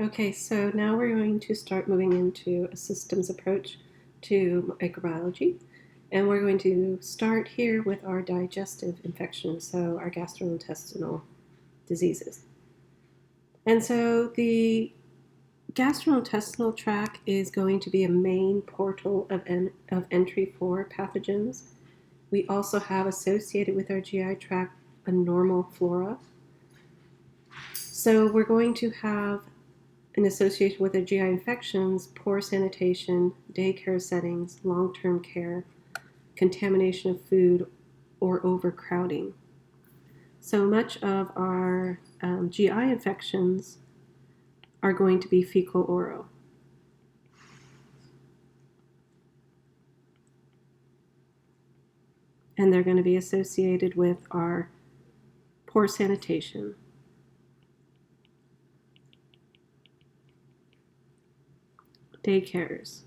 Okay, so now we're going to start moving into a systems approach to microbiology. And we're going to start here with our digestive infections, so our gastrointestinal diseases. And so the gastrointestinal tract is going to be a main portal of entry for pathogens. We also have associated with our GI tract a normal flora. So we're going to have in association with the GI infections, poor sanitation, daycare settings, long-term care, contamination of food, or overcrowding. So much of our GI infections are going to be fecal-oral. And they're going to be associated with our poor sanitation, daycares,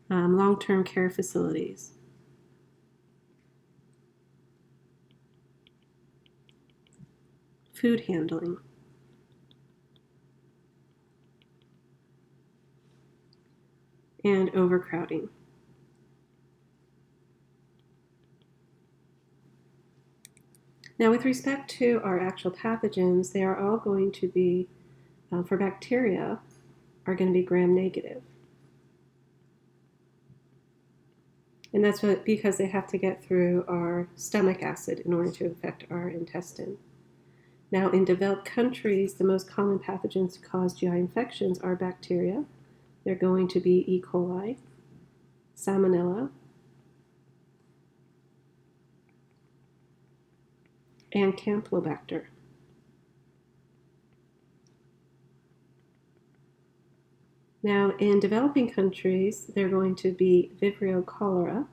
long-term care facilities, food handling, and overcrowding. Now, with respect to our actual pathogens, they are all going to be, for bacteria, are going to be gram-negative. And that's because they have to get through our stomach acid in order to affect our intestine. Now, in developed countries, the most common pathogens to cause GI infections are bacteria. They're going to be E. coli, Salmonella, and Campylobacter. Now, in developing countries, they're going to be Vibrio cholera,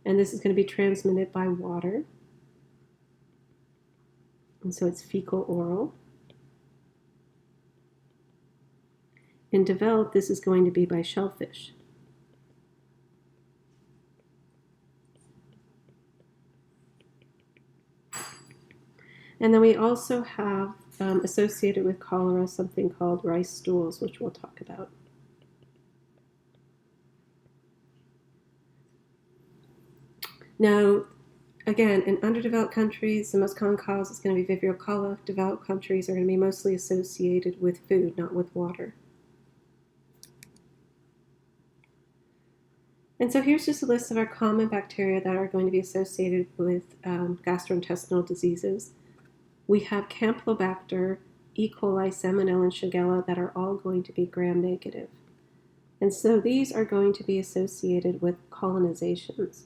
and this is going to be transmitted by water, and so it's fecal-oral. In developed, this is going to be by shellfish. And then we also have associated with cholera something called rice stools, which we'll talk about. Now, again, in underdeveloped countries, the most common cause is going to be Vibrio cholera. Developed countries are going to be mostly associated with food, not with water. And so here's just a list of our common bacteria that are going to be associated with gastrointestinal diseases. We have Campylobacter, E. coli, Salmonella, and Shigella that are all going to be gram-negative. And so these are going to be associated with colonizations.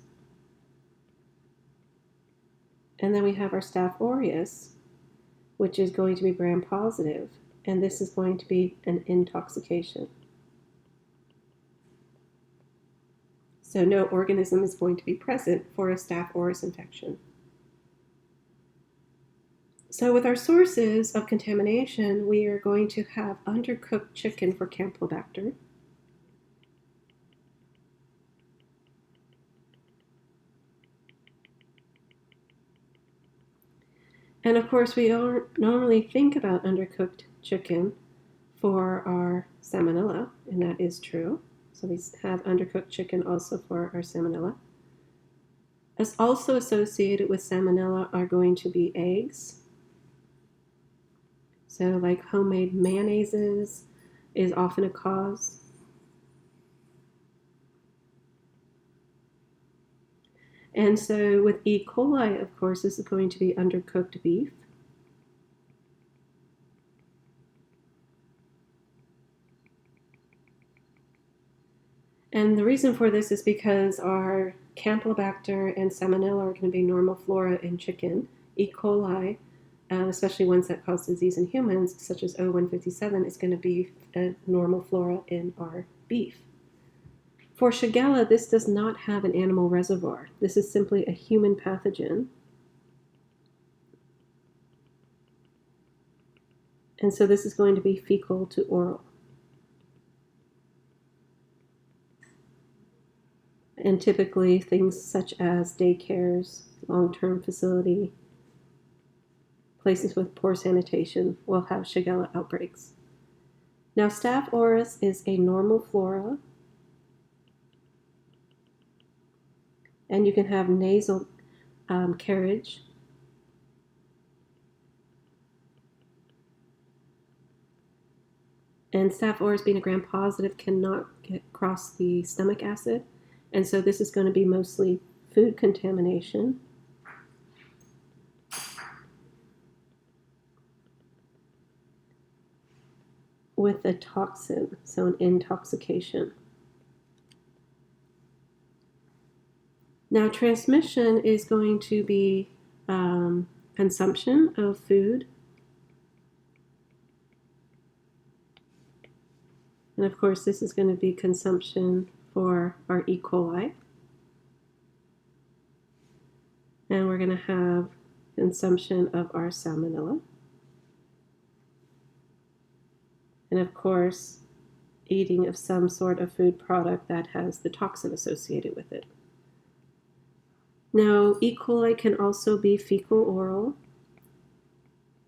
And then we have our Staph aureus, which is going to be gram-positive, and this is going to be an intoxication. So no organism is going to be present for a Staph aureus infection. So with our sources of contamination, we are going to have undercooked chicken for Campylobacter. And of course, we don't normally think about undercooked chicken for our Salmonella, and that is true. So we have undercooked chicken also for our Salmonella. As also associated with Salmonella are going to be eggs. So like homemade mayonnaises is often a cause. And so with E. coli, of course, this is going to be undercooked beef. And the reason for this is because our Campylobacter and Salmonella are going to be normal flora in chicken. E. coli, especially ones that cause disease in humans, such as O157, is going to be a normal flora in our beef. For Shigella, this does not have an animal reservoir. This is simply a human pathogen. And so this is going to be fecal to oral. And typically things such as daycares, long-term facility, places with poor sanitation will have Shigella outbreaks. Now, Staph aureus is a normal flora, and you can have nasal carriage. And Staph aureus being a gram-positive cannot cross the stomach acid, and so this is going to be mostly food contamination. With a toxin, so an intoxication. Now, transmission is going to be consumption of food. And of course, this is going to be consumption for our E. coli. And we're going to have consumption of our salmonella. And of course, eating of some sort of food product that has the toxin associated with it. Now, E. coli can also be fecal-oral.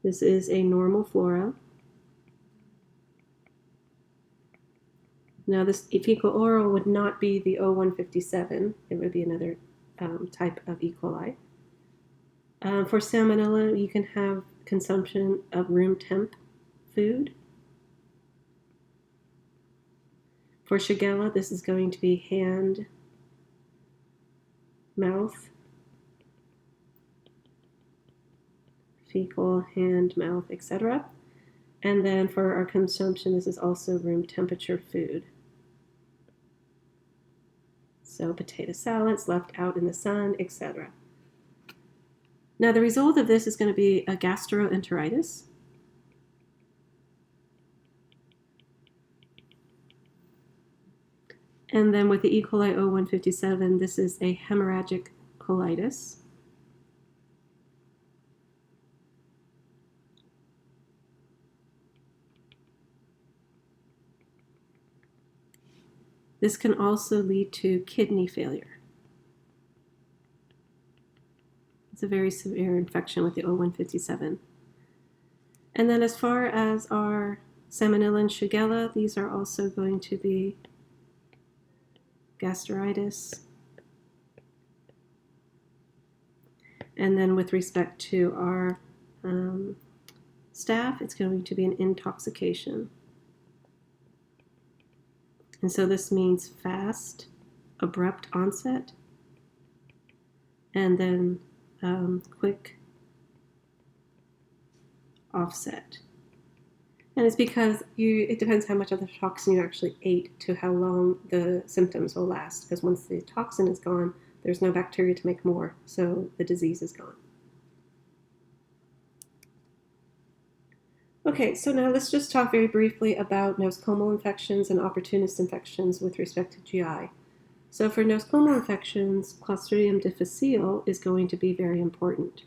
This is a normal flora. Now, this fecal-oral would not be the O157. It would be another type of E. coli. For salmonella, you can have consumption of room temp food. For Shigella, this is going to be hand, mouth, fecal, hand, mouth, etc. And then for our consumption, this is also room temperature food. So potato salads left out in the sun, etc. Now the result of this is going to be a gastroenteritis. And then with the E. coli O157, this is a hemorrhagic colitis. This can also lead to kidney failure. It's a very severe infection with the O157. And then as far as our Salmonella and Shigella, these are also going to be gastritis. And then with respect to our staph, it's going to be an intoxication. And so this means fast, abrupt onset, and then quick offset. And it's because it depends how much of the toxin you actually ate to how long the symptoms will last. Because once the toxin is gone, there's no bacteria to make more, so the disease is gone. Okay, so now let's just talk very briefly about nosocomial infections and opportunist infections with respect to GI. So for nosocomial infections, Clostridium difficile is going to be very important.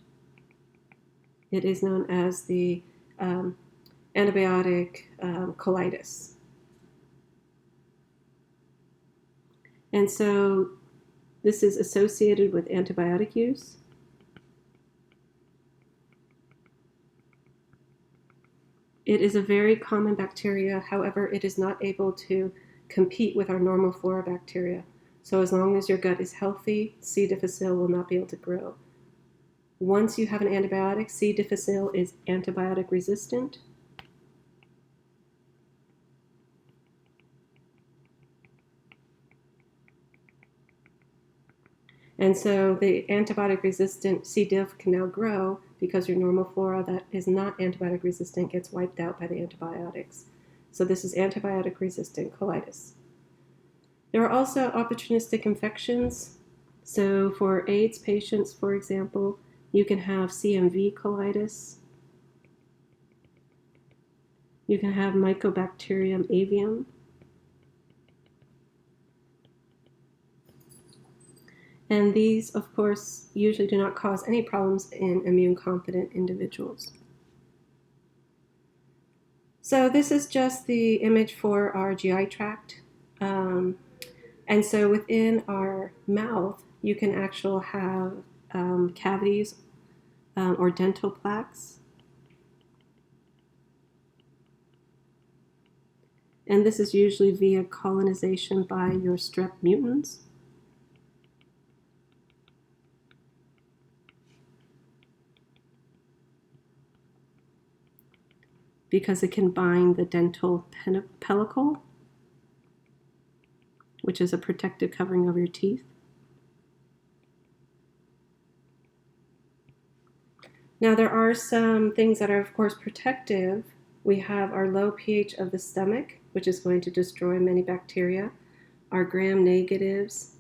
It is known as the antibiotic colitis. And so this is associated with antibiotic use. It is a very common bacteria, however, it is not able to compete with our normal flora bacteria. So as long as your gut is healthy, C. difficile will not be able to grow. Once you have an antibiotic, C. difficile is antibiotic resistant. And so the antibiotic resistant C. diff can now grow because your normal flora that is not antibiotic resistant gets wiped out by the antibiotics. So this is antibiotic resistant colitis. There are also opportunistic infections. So for AIDS patients, for example, you can have CMV colitis. You can have Mycobacterium avium. And these, of course, usually do not cause any problems in immune-competent individuals. So this is just the image for our GI tract. And so within our mouth, you can actually have cavities or dental plaques. And this is usually via colonization by your strep mutans. Because it can bind the dental pellicle, which is a protective covering over your teeth. Now, there are some things that are, of course, protective. We have our low pH of the stomach, which is going to destroy many bacteria, our gram negatives,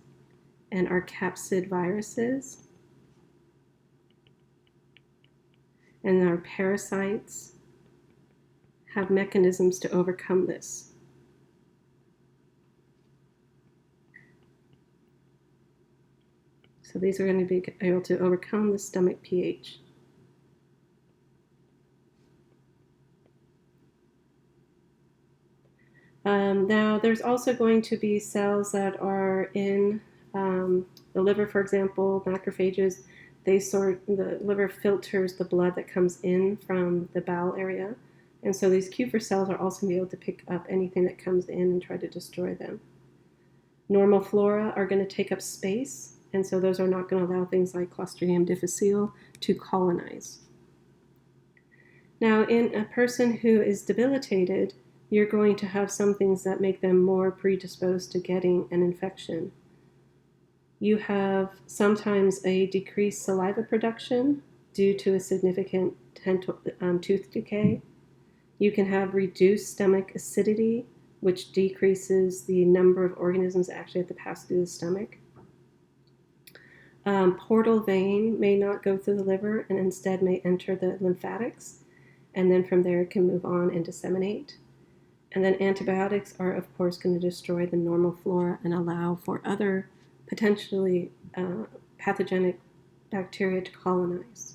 and our capsid viruses, and our parasites have mechanisms to overcome this. So these are going to be able to overcome the stomach pH. Now, there's also going to be cells that are in the liver, for example, macrophages. The liver filters the blood that comes in from the bowel area. And so these Kupffer cells are also going to be able to pick up anything that comes in and try to destroy them. Normal flora are going to take up space, and so those are not going to allow things like Clostridium difficile to colonize. Now, in a person who is debilitated, you're going to have some things that make them more predisposed to getting an infection. You have sometimes a decreased saliva production due to a significant tooth decay. You can have reduced stomach acidity, which decreases the number of organisms that actually have to pass through the stomach. Portal vein may not go through the liver and instead may enter the lymphatics, and then from there it can move on and disseminate. And then antibiotics are, of course, going to destroy the normal flora and allow for other potentially pathogenic bacteria to colonize.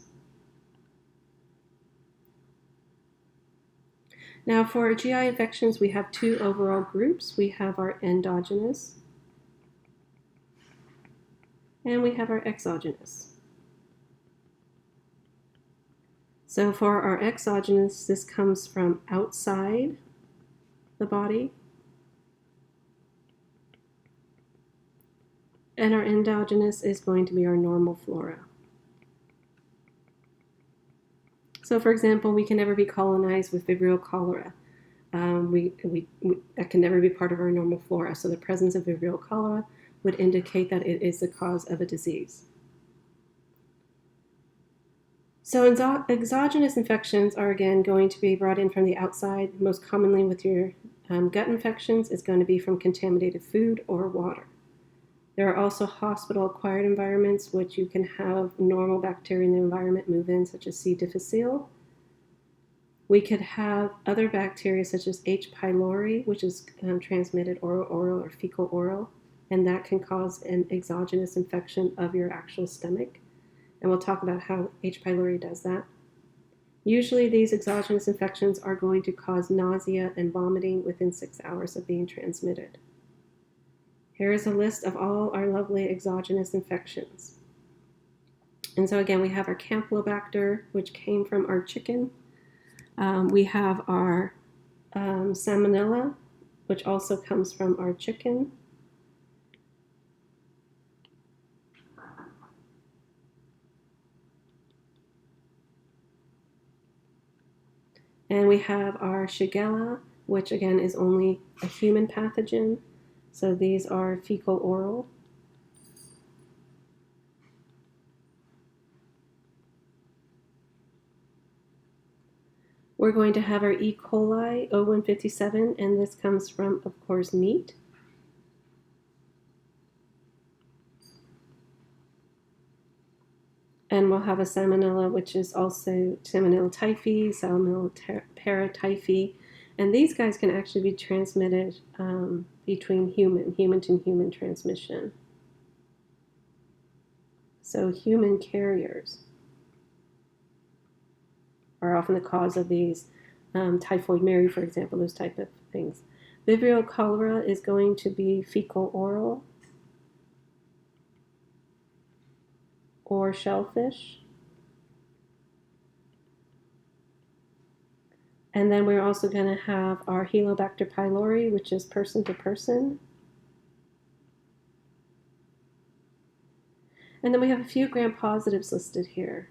Now, for our GI infections, we have two overall groups. We have our endogenous, and we have our exogenous. So for our exogenous, this comes from outside the body. And our endogenous is going to be our normal flora. So, for example, we can never be colonized with Vibrio cholera. That can never be part of our normal flora. So the presence of Vibrio cholera would indicate that it is the cause of a disease. So exogenous infections are, again, going to be brought in from the outside. Most commonly with your gut infections is going to be from contaminated food or water. There are also hospital-acquired environments which you can have normal bacteria in the environment move in, such as C. difficile. We could have other bacteria such as H. pylori, which is transmitted oral-oral or fecal-oral, and that can cause an exogenous infection of your actual stomach. And we'll talk about how H. pylori does that. Usually these exogenous infections are going to cause nausea and vomiting within 6 hours of being transmitted. Here is a list of all our lovely exogenous infections. And so again, we have our Campylobacter, which came from our chicken. We have our Salmonella, which also comes from our chicken. And we have our Shigella, which again is only a human pathogen. So these are fecal-oral. We're going to have our E. coli O157, and this comes from, of course, meat. And we'll have a Salmonella, which is also Salmonella typhi, Salmonella paratyphi, and these guys can actually be transmitted between human to human transmission. So human carriers are often the cause of these, typhoid Mary, for example, those type of things. Vibrio cholera is going to be fecal-oral or shellfish. And then we're also going to have our Helicobacter pylori, which is person to person. And then we have a few gram-positives listed here.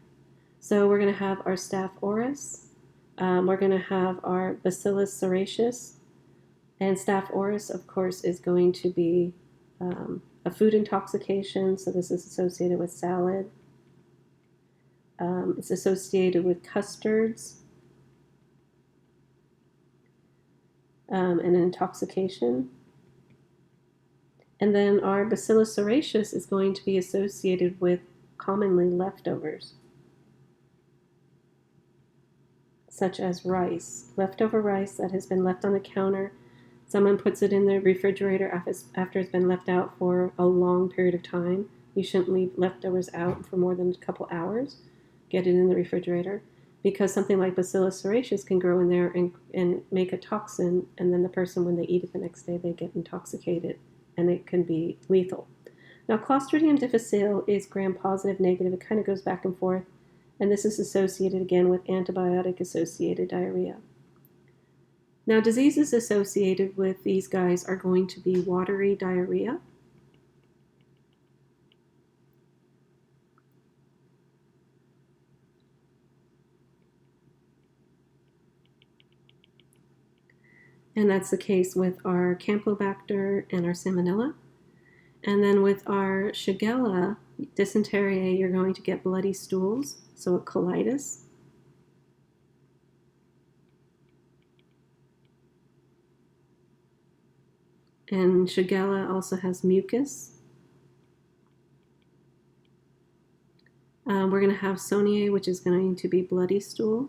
So we're going to have our Staph aureus. We're going to have our Bacillus serraceus. And Staph aureus, of course, is going to be a food intoxication. So this is associated with salad. It's associated with custards and an intoxication. And then our Bacillus serraceus is going to be associated with commonly leftovers, such as rice. Leftover rice that has been left on the counter. Someone puts it in the refrigerator after it's been left out for a long period of time. You shouldn't leave leftovers out for more than a couple hours. Get it in the refrigerator, because something like Bacillus serraceus can grow in there and make a toxin, and then the person, when they eat it the next day, they get intoxicated, and it can be lethal. Now, Clostridium difficile is gram-positive negative. It kind of goes back and forth, and this is associated again with antibiotic-associated diarrhea. Now, diseases associated with these guys are going to be watery diarrhea, and that's the case with our Campylobacter and our Salmonella. And then with our Shigella dysentery, you're going to get bloody stools, so a colitis. And Shigella also has mucus. We're going to have Soniae, which is going to be bloody stool.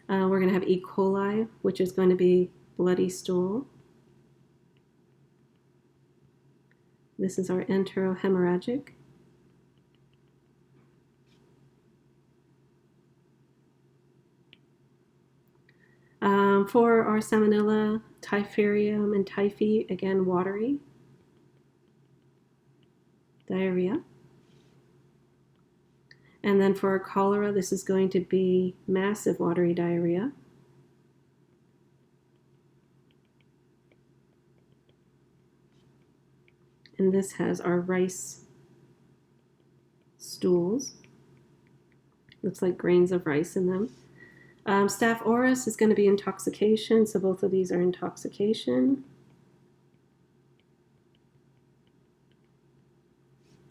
We're going to have E. coli, which is going to be bloody stool. This is our enterohemorrhagic. For our Salmonella, Typharium and Typhi, again, watery diarrhea. And then for our cholera, this is going to be massive watery diarrhea. And this has our rice stools. Looks like grains of rice in them. Staph aureus is going to be intoxication, so both of these are intoxication.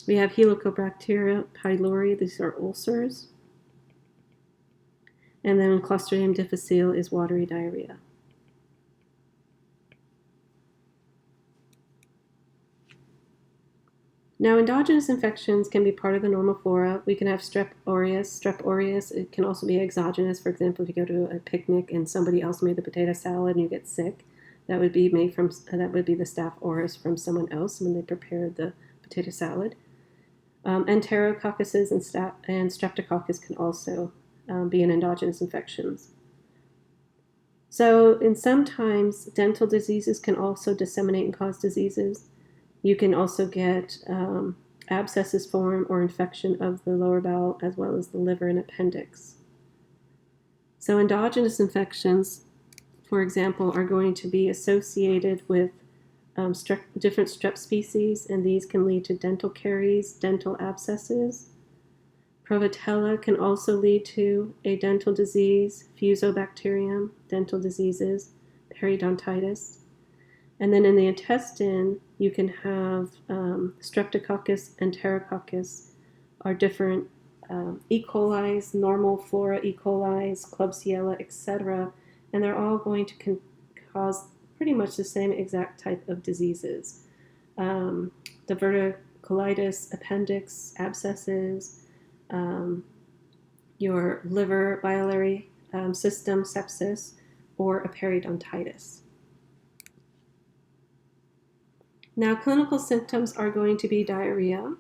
We have Helicobacter pylori, these are ulcers. And then Clostridium difficile is watery diarrhea. Now, endogenous infections can be part of the normal flora. We can have strep aureus. Strep aureus, it can also be exogenous. For example, if you go to a picnic and somebody else made the potato salad and you get sick, that would be the Staph aureus from someone else when they prepared the potato salad. Enterococcuses and streptococcus can also be in endogenous infections. So, sometimes dental diseases can also disseminate and cause diseases. You can also get abscesses form or infection of the lower bowel as well as the liver and appendix. So endogenous infections, for example, are going to be associated with different strep species, and these can lead to dental caries, dental abscesses. Provotella can also lead to a dental disease, Fusobacterium, dental diseases, periodontitis. And then in the intestine, you can have Streptococcus, Enterococcus, are different E. coli's, normal flora E. coli's, Klebsiella, etc. And they're all going to cause pretty much the same exact type of diseases. Diverticulitis, appendix, abscesses, your liver, biliary system, sepsis, or a periodontitis. Now, clinical symptoms are going to be diarrhea,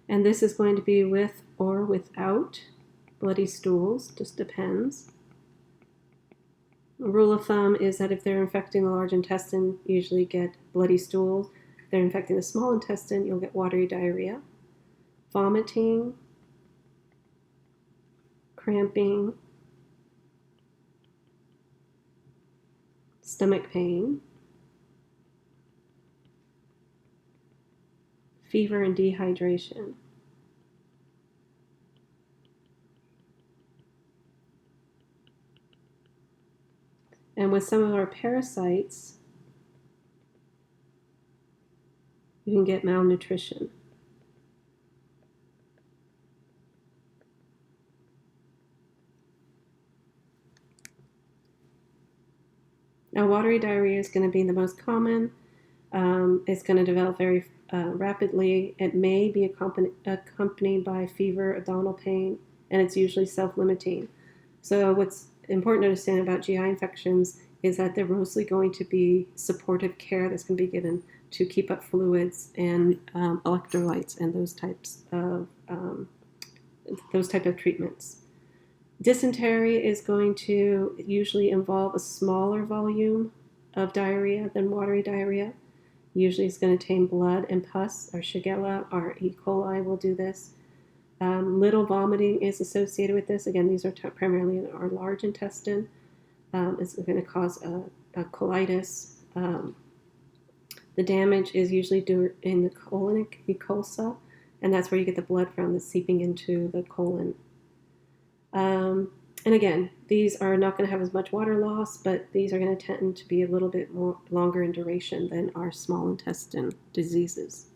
and this is going to be with or without bloody stools, just depends. A rule of thumb is that if they're infecting the large intestine, you usually get bloody stools. If they're infecting the small intestine, you'll get watery diarrhea. vomiting, cramping, stomach pain, fever and dehydration. And with some of our parasites, you can get malnutrition. Now, watery diarrhea is going to be the most common. It's going to develop very rapidly. It may be accompanied by fever, abdominal pain, and it's usually self-limiting. So what's important to understand about GI infections is that they're mostly going to be supportive care that's going to be given to keep up fluids and electrolytes and those type of treatments. Dysentery is going to usually involve a smaller volume of diarrhea than watery diarrhea. Usually it's going to contain blood and pus, or Shigella, or E. coli will do this. Little vomiting is associated with this. Again, these are primarily in our large intestine. It's going to cause a colitis. The damage is usually in the colonic mucosa, and that's where you get the blood from that's seeping into the colon. And again, these are not going to have as much water loss, but these are going to tend to be a little bit more longer in duration than our small intestine diseases.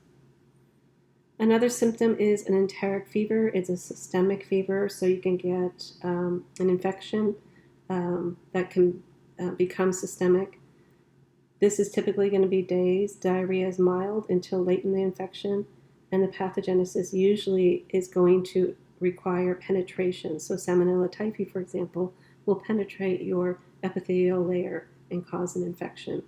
Another symptom is an enteric fever. It's a systemic fever, so you can get an infection that can become systemic. This is typically going to be days. Diarrhea is mild until late in the infection, and the pathogenesis usually is going to require penetration. So Salmonella typhi, for example, will penetrate your epithelial layer and cause an infection.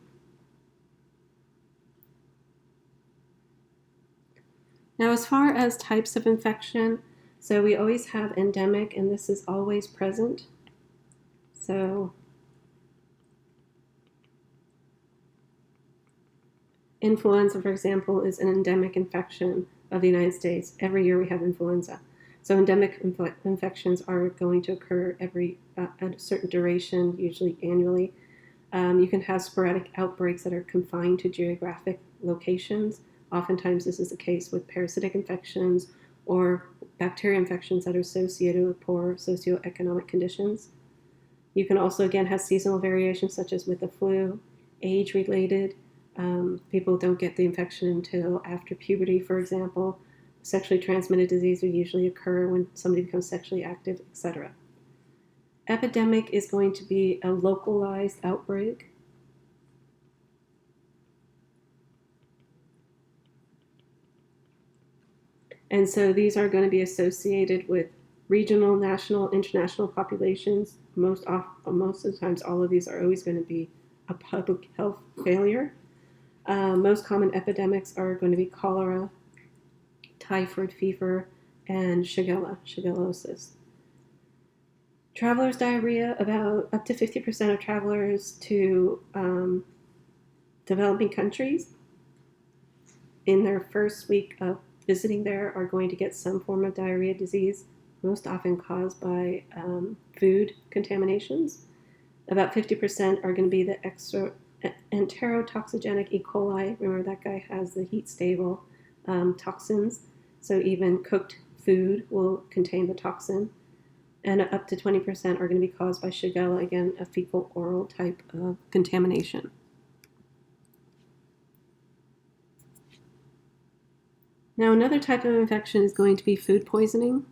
Now, as far as types of infection, so we always have endemic, and this is always present. So influenza, for example, is an endemic infection of the United States. Every year we have influenza. So endemic infections are going to occur at a certain duration, usually annually. You can have sporadic outbreaks that are confined to geographic locations. Oftentimes this is the case with parasitic infections or bacteria infections that are associated with poor socioeconomic conditions. You can also, again, have seasonal variations such as with the flu, age-related. People don't get the infection until after puberty, for example. Sexually transmitted disease would usually occur when somebody becomes sexually active, etc. Epidemic is going to be a localized outbreak. And so these are going to be associated with regional, national, international populations. Most of the times, all of these are always going to be a public health failure. Most common epidemics are going to be cholera, typhoid fever, and shigellosis. Travelers' diarrhea, about up to 50% of travelers to developing countries in their first week of visiting there are going to get some form of diarrhea disease, most often caused by food contaminations. About 50% are going to be the enterotoxigenic E. coli. Remember, that guy has the heat-stable toxins, so even cooked food will contain the toxin. And up to 20% are going to be caused by Shigella, again, a fecal-oral type of contamination. Now, another type of infection is going to be food poisoning.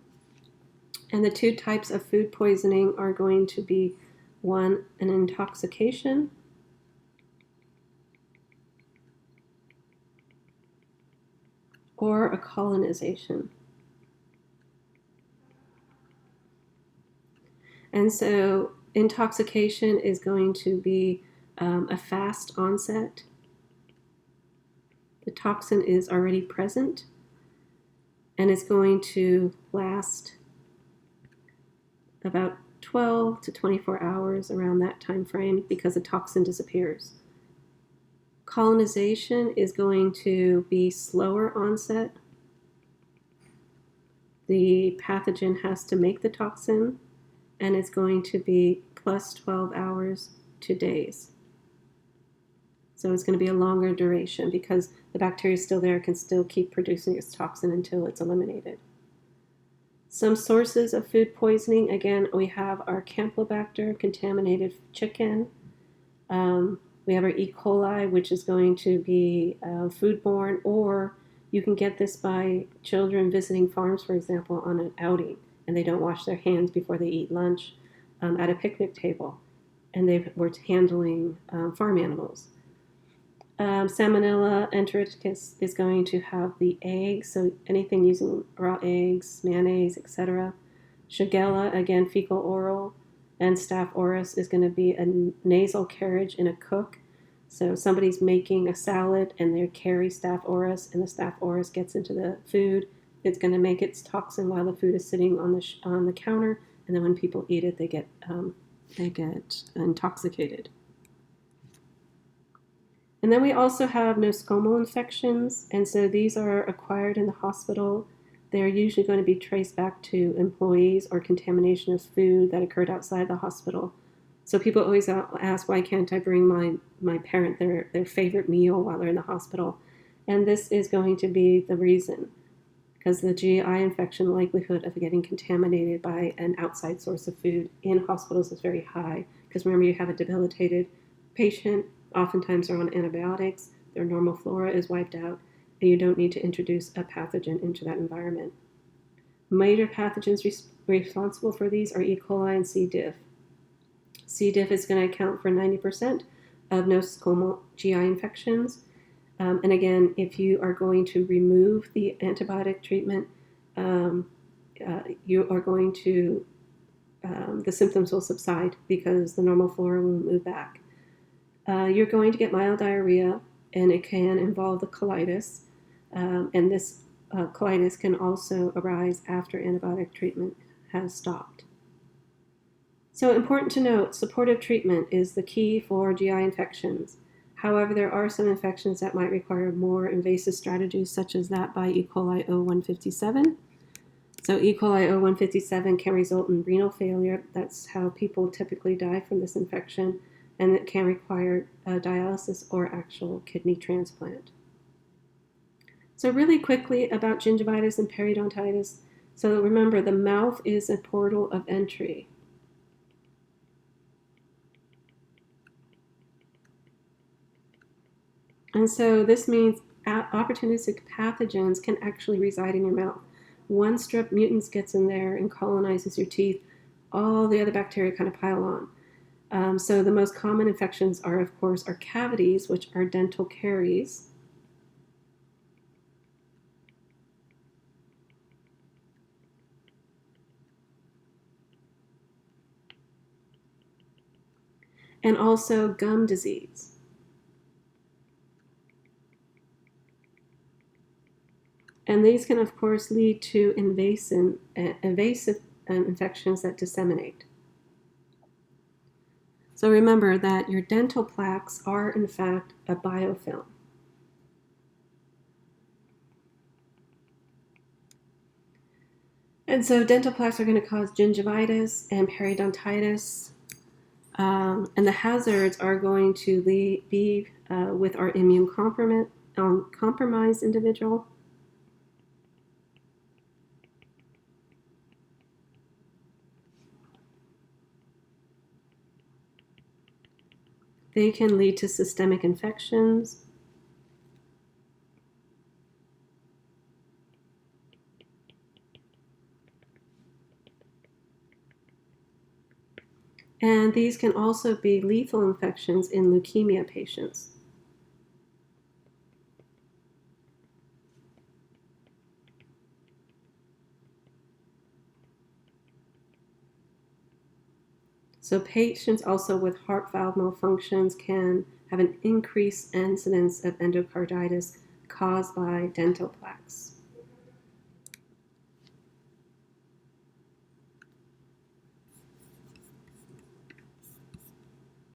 And the two types of food poisoning are going to be, one, an intoxication, or a colonization. And so intoxication is going to be a fast onset. The toxin is already present, and it's going to last about 12 to 24 hours around that time frame because the toxin disappears. Colonization is going to be slower onset, the pathogen has to make the toxin, and it's going to be plus 12 hours to days. So it's going to be a longer duration because the bacteria is still there, can still keep producing its toxin until it's eliminated. Some sources of food poisoning, again, we have our Campylobacter, contaminated chicken. We have our E. coli, which is going to be foodborne, or you can get this by children visiting farms, for example, on an outing, and they don't wash their hands before they eat lunch at a picnic table, and they were handling farm animals. Salmonella enteric is going to have the eggs, so anything using raw eggs, mayonnaise, etc. Shigella, again, fecal oral, and Staph aureus is going to be a nasal carriage in a cook. So somebody's making a salad and they carry Staph aureus, and the Staph aureus gets into the food. It's going to make its toxin while the food is sitting on the counter, and then when people eat it, they get intoxicated. And then we also have nosocomial infections, and so these are acquired in the hospital. They're usually going to be traced back to employees or contamination of food that occurred outside the hospital. So people always ask, why can't I bring my parent their favorite meal while they're in the hospital? And this is going to be the reason, because the GI infection likelihood of getting contaminated by an outside source of food in hospitals is very high. Because remember, you have a debilitated patient, oftentimes they're on antibiotics, their normal flora is wiped out, and you don't need to introduce a pathogen into that environment. Major pathogens responsible for these are E. coli and C. diff. C. diff is going to account for 90% of nosocomial GI infections. And again, if you are going to remove the antibiotic treatment, you are going to, the symptoms will subside because the normal flora will move back. You're going to get mild diarrhea, and it can involve the colitis. And this colitis can also arise after antibiotic treatment has stopped. So important to note, supportive treatment is the key for GI infections. However, there are some infections that might require more invasive strategies, such as that by E. coli O157. So E. coli O157 can result in renal failure. That's how people typically die from this infection, and it can require dialysis or actual kidney transplant. So really quickly about gingivitis and periodontitis. So remember, the mouth is a portal of entry. And so this means opportunistic pathogens can actually reside in your mouth. One strep mutans gets in there and colonizes your teeth, all the other bacteria kind of pile on. So the most common infections are, of course, our cavities, which are dental caries. And also gum disease. And these can, of course, lead to invasive infections that disseminate. So remember that your dental plaques are, in fact, a biofilm. And so dental plaques are going to cause gingivitis and periodontitis. And the hazards are going to be with our immune compromised individual. They can lead to systemic infections. And these can also be lethal infections in leukemia patients. So patients also with heart valve malfunctions can have an increased incidence of endocarditis caused by dental plaques.